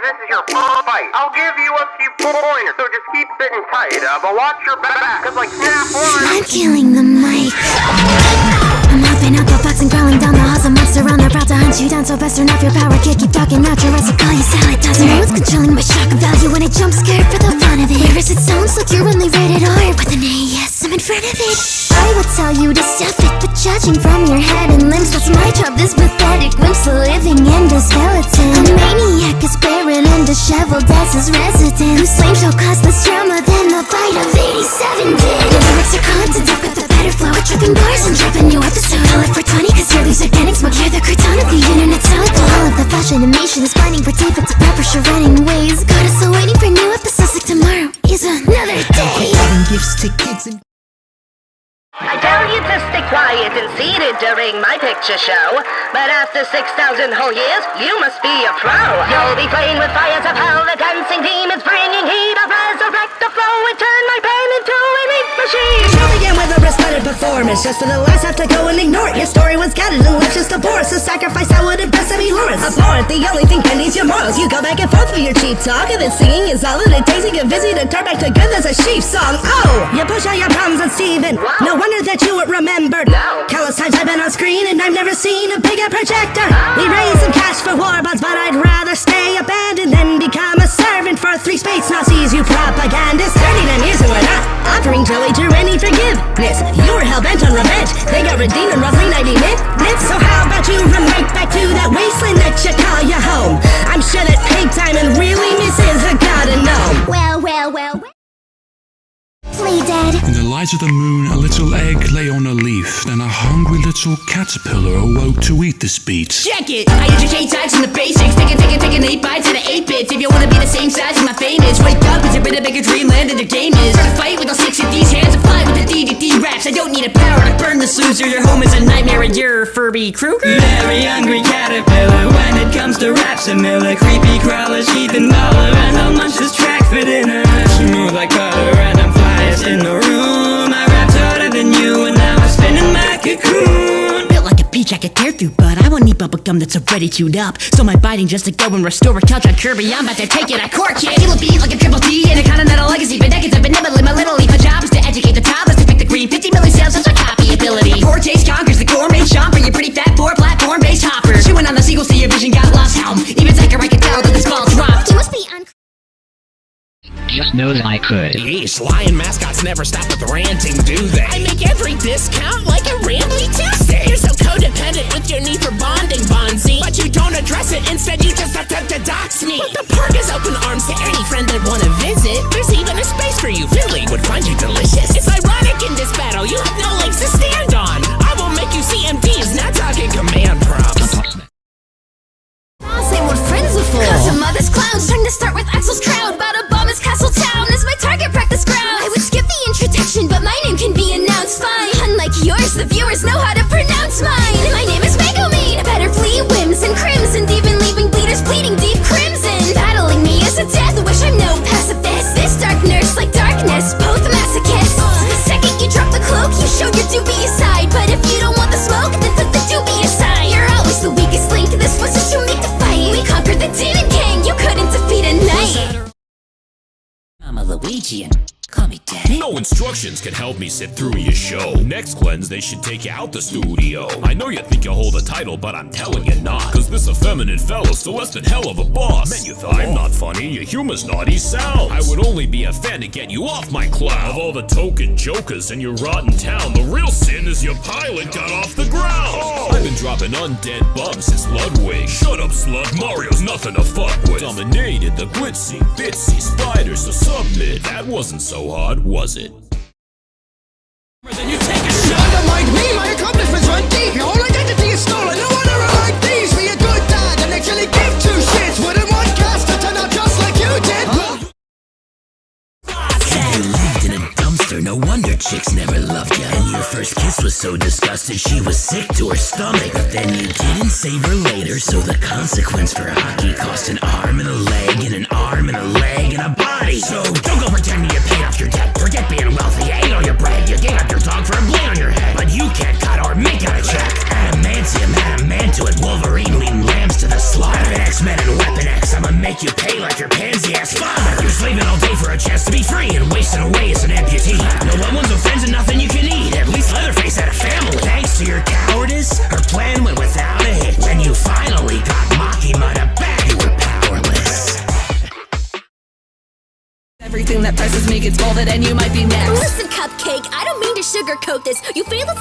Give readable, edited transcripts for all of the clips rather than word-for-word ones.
this is your first fight. I'll give you a few pointers, so just keep sitting tight, but watch your back, cause like snap one. I'm killing the mic. I'm hopping out the box and crawling down the halls. A monster on the prowl to hunt you down, so best turn off your power kid. Keep talking out your eyes, I call you salad toss. You know it's controlling my shock value when I jump scared for the fun of it. Whereas it sounds like you're only rated R with an A, yes, I'm in front of it. I would tell you to stuff it, but judging from your head and limbs, that's my job. This pathetic glimpse, a living endoskeleton. A maniac is barren and disheveled as his resident, whose flame shall cause less drama than the bite of 87 did. Your lyrics are content, I've got the better flow at tripping bars and dropping new episode. I'll live for 20 cause you're loose organic smoke. You're the crouton of the internet, solid. All of the fashion animation is finding for teeth. It's a proper sure running ways. Got us all waiting for new episodes like tomorrow is another day. Giving gifts to kids and I tell you to stay quiet and seated during my picture show, but after 6,000 whole years, you must be a pro. You'll be playing with fires of hell, the dancing demons bringing heat. I'll resurrect the flow and turn my pen into an ink machine. The show began with a respected performance, just for the last half to go and ignore it. Your story was gathered and left just a porous, a sacrifice that would impress any Lawrence. Abhorrent, the only thing Bendy's your morals. You go back and forth with your cheap talk, and then singing is all that it takes. You get busy to turn back to good, that's a sheep song. Oh, you push all your problems on Steven. No wonder that you were remembered. Countless times I've been on screen and I've never seen a bigger projector. We raised some cash for warbuds, but I'd rather stay abandoned than become a servant for 3 space Nazis, you propagandists. 39 years and we're not offering Joey to any forgiveness. You were hell-bent on revenge. They got redeemed in roughly 90 minutes. So how about you run right back to that wasteland that you call your home? I'm sure that Pig Diamond really misses a god and gnome. Well. Play dead. In the light of the moon, a little egg lay on a leaf. Then a hungry little caterpillar awoke to eat this beet. Check it! I educate types in the basics. Taking 8 bites and 8 bits. If you wanna be the same size as my fame is, wake up, it's a bit of bigger dreamland than your game is. Start to fight with all 6 of these hands and fly with the DDD raps. I don't need a power to burn this loser. Your home is a nightmare and you're Furby Krueger. Very hungry caterpillar when it comes to rap similar. Creepy crawlers, heathen baller, and I'll munch this track for dinner. Smooth like butter and I'm flyest in the room. I rap's harder than you and now I'm spinning my cocoon. Built like a peach I could tear through, but I won't need bubblegum that's already chewed up. So my biting just to go and restore a couch on Kirby. I'm about to take it, I cork it. Feel a beat like a triple T and a continental legacy. For decades I've been nibbling my little leaf. My job is to educate the toddlers to pick the green. 50 million sales, such a copy ability. Poor taste conquers the gourmet shopper. You're pretty fat, poor platform-based hopper. Chewing on the sequels to your vision got lost helm. Even Tiger I could tell that this ball dropped. You must be Just know that I could. Yeesh, lion mascots never stop with ranting, do they? I make every discount like a Rambley Tuesday. You're so codependent with your need for bonding, Bonzi. But you don't address it, instead you just attempt to dox me. But the park is open arms to any friend that wanna visit. There's even a space for you, Philly would find you delicious. It's ironic in this battle, you have no legs to stand on. I will make you CMDs, not talking command prompts. Say what friends are for. Cause your mother's clowns trying to start with Axel's crowd. Bob-Omb is Castle Town is my target practice ground. I would skip the introduction, but my name can be announced fine. Unlike yours, the viewers know how to pronounce mine. My name is Megumin. Better flee whims and crimson, even leaving bleeders bleeding deep crimson. Battling me is a death wish, I'm no pacifist. This dark nurse like darkness, both masochists. The second you drop the cloak, you show your dubious side. But if you don't want the smoke, then put the dubious side. You're always the weakest link, this was just too meek to fight. We conquered the Tintin King, you couldn't defeat a knight. I'm a Luigian. Call me Daddy. No instructions can help me sit through your show. Next cleanse, they should take you out the studio. I know you think you hold a title, but I'm telling you not. Cause this effeminate fellow's still less than hell of a boss. Man, you thought I'm not funny, your humor's naughty sounds. I would only be a fan to get you off my cloud. Of all the token jokers in your rotten town, the real sin is your pilot got off the ground. I've been dropping undead bums since Ludwig. Shut up, slut, Mario's nothing to fuck with. Dominated the glitzy, bitsy spiders, so submit. That wasn't so hard, was it? Then you take a shot. Unlike me, my accomplishments run deep. Your whole identity is stolen. No wonder I like these. Be a good dad and actually give 2 shits. Wouldn't want Gaster to turn out just like you did. You lived in a dumpster, no wonder chicks never loved you. And your first kiss was so disgusted she was sick to her stomach. But then you didn't save her later, so the consequence for hockey cost an arm and a leg and an arm and a leg and a body. So don't go pretending you paid off your debt. Forget being wealthy, you ate all your bread. You gave up your dog for a blade on your head. But you can't cut or make out a check. Adamantium, adamantuit, Wolverine, lean lambs to the slaughter. X-Men and Weapon X, I'ma make you pay like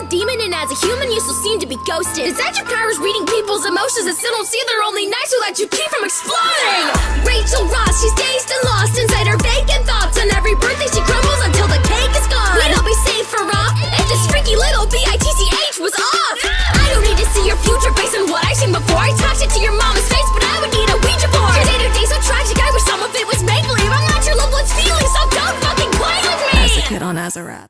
a demon, and as a human, you still seem to be ghosted. Is that your powers reading people's emotions and still don't see they're only nice so that you keep from exploding? Rachel Ross, she's dazed and lost inside her vacant thoughts. On every birthday, she crumbles until the cake is gone. We'd all be safe for off if this freaky little bitch was off. I don't need to see your future based on what I've seen before. I talked it to your mama's face, but I would need a Ouija board. Your day-to-day so tragic, I wish some of it was make-believe. I'm not your loved one's feelings, so don't fucking play with me. As a kid on Azarath.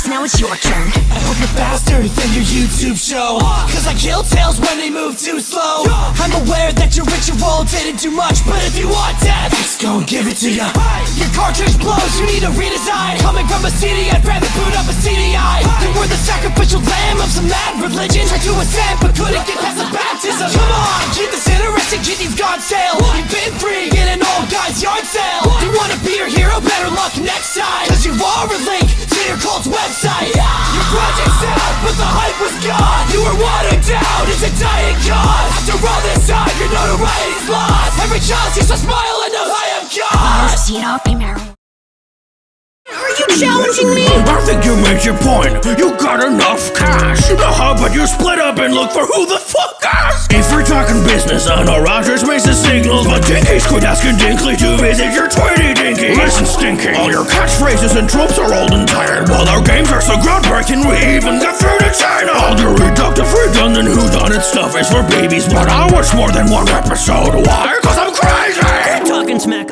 Now it's your turn. I hope you're faster than your YouTube show, cause I kill tails when they move too slow. I'm aware that your ritual didn't do much, but if you want death, just go and give it to ya. Your cartridge blows, you need a redesign. Coming from a CD, I'd rather boot up a CDI. They were the sacrificial lamb of some mad religion. Tried to ascend, but couldn't get past the baptism. Come on, keep this interesting, keep these gods sail. You've been free in an old guy's yard sale. You wanna be your hero, better luck next time, cause you are a link to your cult's website. Your project's out, but the hype was gone. You were watered down, it's a dying cause. After all this time, your notoriety's lost. Every child sees a smile and knows I am God. Are you challenging me? I think you made your point. You got enough cash. How about you split up and look for who the fuck asked? If we're talking business, I know Rogers makes the signals, but Dinky's quit asking Dinkley to visit your Tweety Dinky. Listen, Stinky, all your catchphrases and tropes are old and tired, while our games are so groundbreaking we even got through to China. All the reductive, redundant, whodunit stuff is for babies, but I watch more than one episode. Why? Cause I'm crazy! Keep talking smack.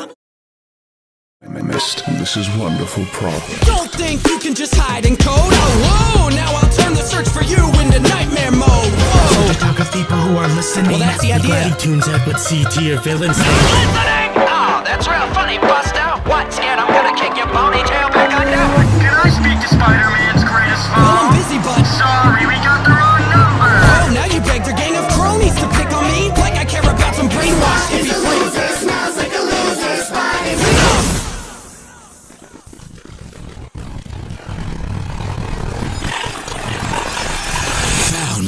Missed. This is wonderful progress. Don't think you can just hide and code. Oh, whoa, now I'll turn the search for you into nightmare mode. Whoa. To talk of people who are listening. Well, that's the idea. Tunes out with CT or villains. Listening? Oh, that's real funny, Buster. What, scared I'm gonna kick your ponytail back under? Can I speak to Spider-Man's greatest foe? Well, I'm busy, bud. Sorry, we got the wrong number. Oh, now you begged your gang of cronies to pick on me? Like I care about some brainwashed hippie freaks. Smells like a loser, Spidey.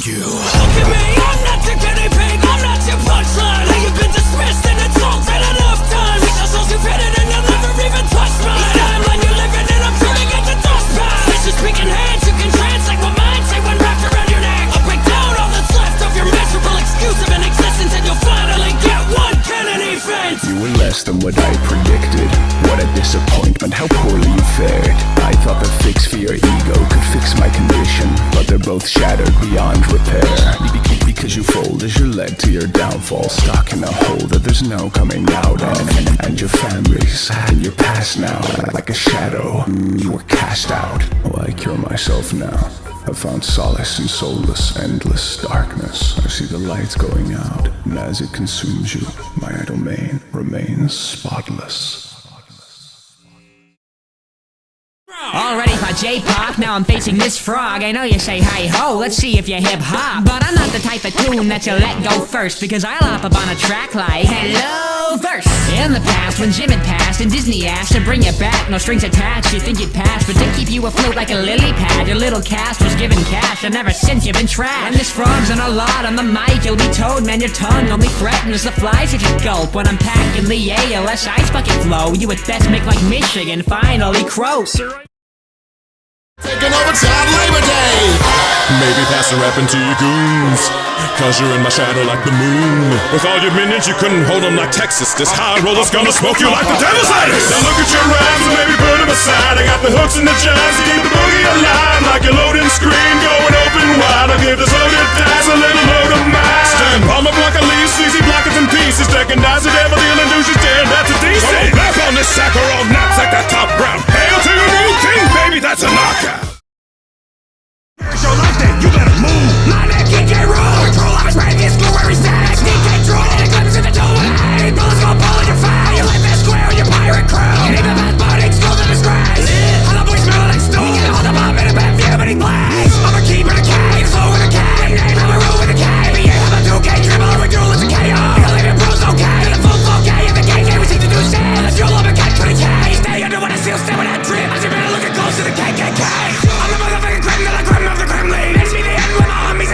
You. Look at me, I'm not your guinea pig, I'm not your punchline. Now you've been dismissed and insulted enough times. These are souls you've hidden and you'll never even touch mine. Each timeline you're living in, I'm turning into dust piles. This is speaking hands, you can translate what mine say when wrapped around your neck. I'll break down all that's left of your miserable excuse of an existence, and you'll finally get one canon event. You were less than what I predicted. What a disappointment, how poorly you fared. I thought the fix for your ego could fix my condition, but they're both shattered beyond repair. Because you fold as you're led to your downfall, stuck in a hole that there's no coming out of. And your family's in your past now, like a shadow. You were cast out. Well, I cure myself now. I've found solace in soulless, endless darkness. I see the lights going out, and as it consumes you, my domain remains spotless. All ready for J-pop, now I'm facing this frog. I know you say hi-ho, let's see if you hip-hop. But I'm not the type of tune that you let go first, because I'll hop up on a track like hello verse. In the past, when Jim had passed and Disney asked to bring you back, no strings attached, you think you'd pass, but to keep you afloat like a lily pad, your little cast was given cash, and ever since you've been trashed. And this frog's in a lot on the mic, you'll be told, man, your tongue only threatens the flies if you gulp. When I'm packing the ALS ice bucket flow, you at best make like Michigan finally crow. Taking over child Labor Day. Maybe pass the rap into your goons, cause you're in my shadow like the moon. With all your minions, you couldn't hold them like Texas. This high roller's gonna smoke you like the devil's lettuce. Now look at your rhymes and maybe put them aside. I got the hooks and the chimes to keep the boogie alive. Like a loading screen going open wide. I'll give this loaded dice a little load of mine. Stand palm up like a leaf, sleazy blockers in pieces. Decking dice the devil, dealing douches, damn, that's a decent. Come on, laugh on this sack or all naps like that top brown. Hail to your new king, baby, that's a knockout. Here's your life then, you better move. My name DJ Rool, control of his previous school where he's at. Sneak and drool, and a glimpse into doing. Bullets go ball in your face. You live this square with your pirate crew. You need the best body, schools in disgrace. All the boys smell like stool. You can hold them up in a bad view, but he plays. I'm a keeper in a cave, slow with a K. Name I'm a rule with a K. But yeah, I'm a 2K, dribble over duel, it's a KO. You leave it bros okay, and a full K. In the game, we seem to do shit. If you love a cat, couldn't K. Stay under when I seal, stay with that drip. As you better looking close to the KKK. I'm the motherfucking creme of the creme of the creme league. Makes me the end with my homies,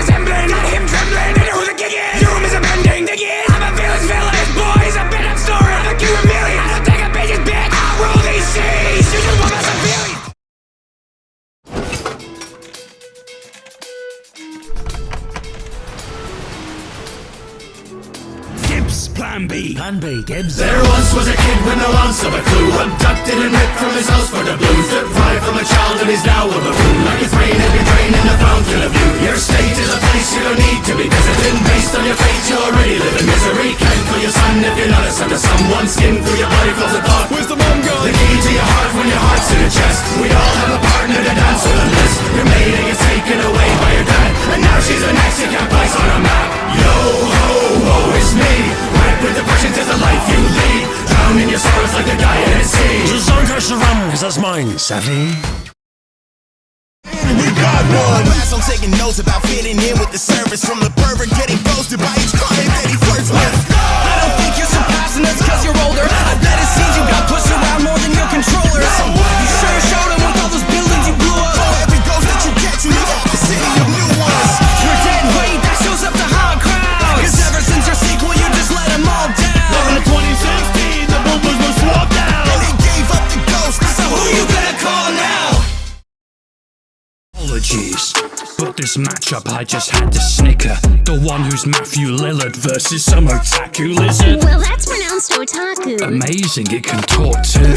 Plan B. Plan B, Gibbs. There once was a kid with no ounce of a clue, abducted and ripped from his house for the blues, deprived from a child and he's now a buffoon, like his brain had been drained in the fountain of youth. Your state is a place you don't need to be visited, based on your fate you already live in misery. Can't call your son if you're not a son to someone. Skin through your body flows a thought. Where's the mom gone? The key to your heart when your heart's in a chest. We all have a partner to dance with on this. Your maiden gets taken away by your dad, and now she's the next you can't place on a map. Yo ho ho, it's me. Right with depression is the life you lead, drowning your sorrows like the guy at sea. Just don't touch the rum, cause that's mine, savvy. We got one. Class on taking notes about fitting in with the service, from the pervert getting ghosted by each client that he flirts with. I don't think you're surpassing us cause you're older. I bet it seems you got pushed around more than your controllers. You sure showed them with all those buildings you blew up. For every ghost that you get, you live up the city of new ones. You're dead weight, that shows up to hot crowds. Cause ever since your sequel, you just let them all down. Welcome to 2016, the boomers were swapped out. And they gave up the ghost, so who you gonna call now? Apologies, but this matchup I just had to snicker. The one who's Matthew Lillard versus some otaku lizard. Well, that's pronounced otaku. Amazing, it can talk too.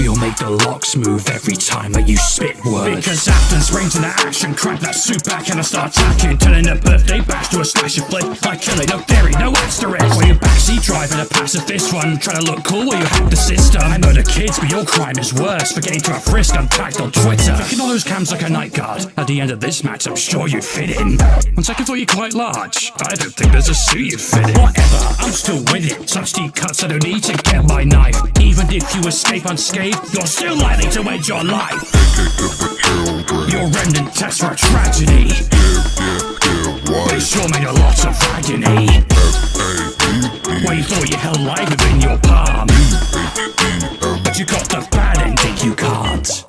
You'll make the locks move every time that you spit words. Because Afton springs into action, crack that suit back and I start attacking, turning a birthday bash to a smash of flip. I kill it, no dairy, no asterisk. While you backseat driving a pacifist run, trying to look cool while you hack the system. I murder kids, but your crime is worse. For getting to a frisk, I'm tagged on Twitter. Checking all those cams like a night guard. At the end of this match, I'm sure you'd fit in. On second thought, you're quite large. I don't think there's a suit you'd fit in. Whatever, I'm still with it. Such deep cuts, I don't need to get my knife. Even if you escape unscathed, you're still likely to end your life. Your remnant test for a tragedy. They sure made a lot of agony. Well, you thought you held life within your palm, but you got the bad ending, you can't.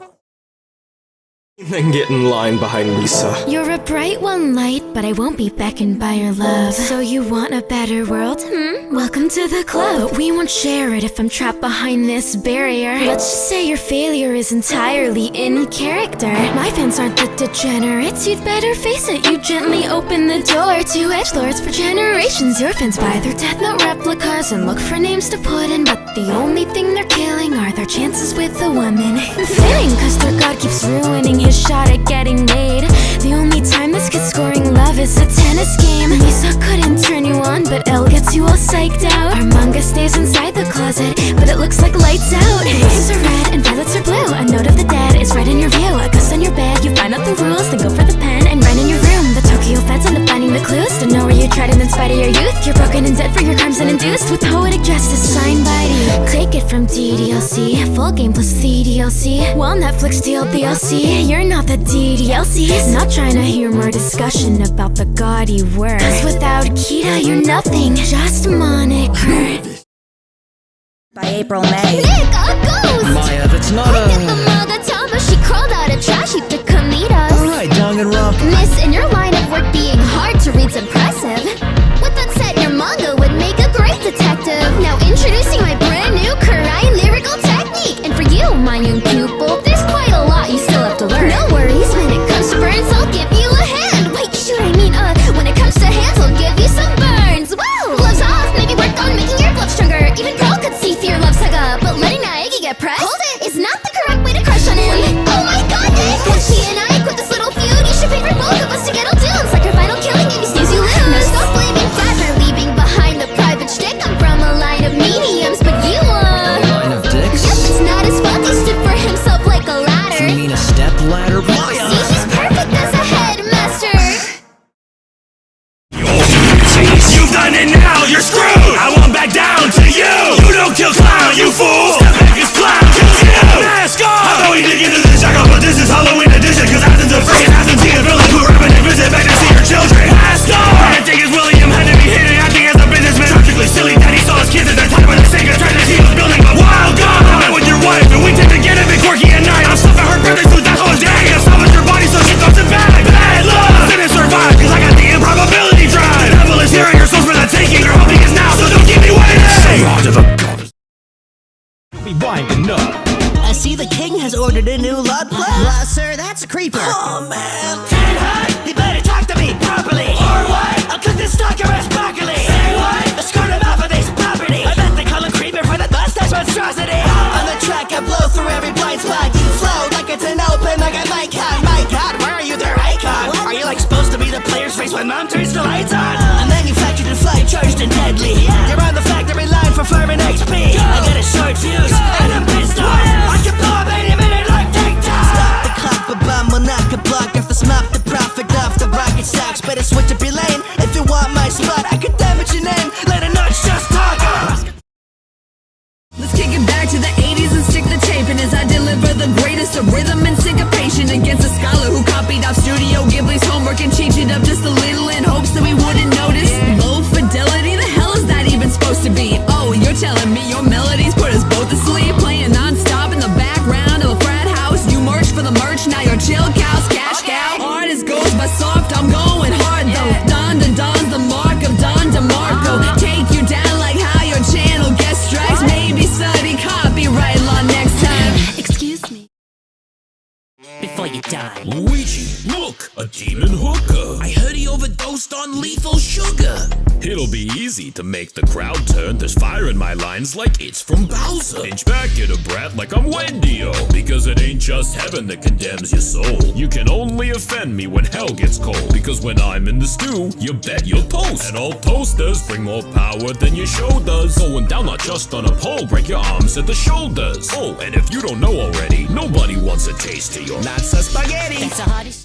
Then get in line behind Lisa. You're a bright one, light, but I won't be beckoned by your love. So you want a better world? Welcome to the club. But we won't share it if I'm trapped behind this barrier. Let's just say your failure is entirely in character. My fans aren't the degenerates, you'd better face it. You gently open the door to edgelords for generations. Your fans buy their Death Note replicas and look for names to put in, but the only thing they're killing are their chances with a woman. Fitting, cause their god keeps ruining his shot at getting laid. The only time this kid's scoring love is a tennis game. Lisa couldn't turn you on, but Elle gets you all psyched out. Our manga stays inside the closet, but it looks like lights out. Roses are red and violets are blue. A note of the dead is right in your view. A ghost on your bed, you find out the rules, then go for the pen and run in your room. The Tokyo feds end up finding the clues. Don't know where you tried and in spite of your youth, you're broken and dead for your crimes and induced with poetic justice signed by you. Take it from DDLC, full game plus the DLC. While Netflix deal DLC, you're not the DDLC. Not trying to hear more discussion about the gaudy word, cause without Kita you're nothing, just a moniker. By April, May. Nick, a ghost! Maya, that's not I get the Magatama, she crawled out of trash heap to Kamitas. Alright, Danganronpa. Miss, in your line of work being hard to read's impressive. With that said, your manga would make a great detective. Now introducing my brand new Karai lyrical technique. And for you, my young pupil, there's quite a lot you still have to learn. No worries, when it comes to burns, I'll give you a hand. Wait, shoot, I mean, when it comes to hands, I'll give you some burns. Woo! Gloves off, maybe work on making your gloves stronger. Even Pearl could see through your love saga, but letting Naegi get pressed, hold it, is not the correct way to crush on him. Oh my god, Nick! When she and I quit this little feud, you should favor both of us to get all dunes. Like her final killing, if you snooze, you lose. Now stop blaming dad for leaving behind the private shtick. I'm from a line of mediums, but you A line of dicks? Yep, it's not his fault, he stood for himself like a ladder. You mean a step ladder? Maya! See, she's perfect as a headmaster. You've done it now, you're screwed! I won't back down to you! You don't kill clown, you fool! Step back, this clown kills you! Mask off! I thought we did get into the Yakko, but this is Halloween edition, cause Athens are free and Athens see a villain who rapping and visit back to see your children! Mask off! I think it's William had to be hidden, acting as a businessman. Tragically silly that he saw his kids at the time of the sake of trying to he was building a wild god! I met with your wife, and we tend to get a bit quirky at night. I'm stuffing her birthday so that whole day. I salvaged her body so she thought it bad. Bad luck! Didn't survive, cause I got the improbability drive. The devil is here and your soul's for the taking. Your hoping is now, so don't keep me waiting! Say on to the goddess. Be winding up. I see the king has ordered a new lot plan. Sir, that's a creeper. Oh man! Tintin, you better talk to me properly, or what? I'll cook this stalker ass broccoli. Say what? Let's cut him off of this property. when mom turns the lights on. I manufactured a fly charged and deadly. You're on the factory line for farming XP. I got a short fuse and I'm pissed off. I can blow up any minute like TikTok. Stop the clock, but bomb will knock a block off the smop. The profit off the rocket stocks. Better switch up your lane if you want my spot. I could damage your name. Let a nuts just talk. Let's kick it back to the 80s and stick the tape in as I deliver the greatest of rhythm and syncopation against a scholar who copied off Studio Ghibli's homework and changed it up just a little in hopes that we wouldn't notice. Low fidelity, the hell is that even supposed to be? Oh, you're telling me your melodies put us both to sleep, playing non-stop in the background of a frat house. You merch for the merch, now you're chill cows, cash cow. Artist goes by soft, I'm going hard though. Don to Don's the mark of Don DeMarco. Take you down like how your channel gets strikes. Maybe study copyright law next time. Excuse me. Before you die. Luigi, look! A demon hooker! I heard he overdosed on lethal sugar. It'll be easy to make the crowd turn. There's fire in my lines like it's from Bowser. Pinch back at a brat like I'm Wendy-O. Because it ain't just heaven that condemns your soul. You can only offend me when hell gets cold. Because when I'm in the stew, you bet you'll toast. And all toasters bring more power than your show does. Going down not just on a pole, break your arms at the shoulders. Oh, and if you don't know already, nobody wants a taste of your Lots of spaghetti. That's the hardest.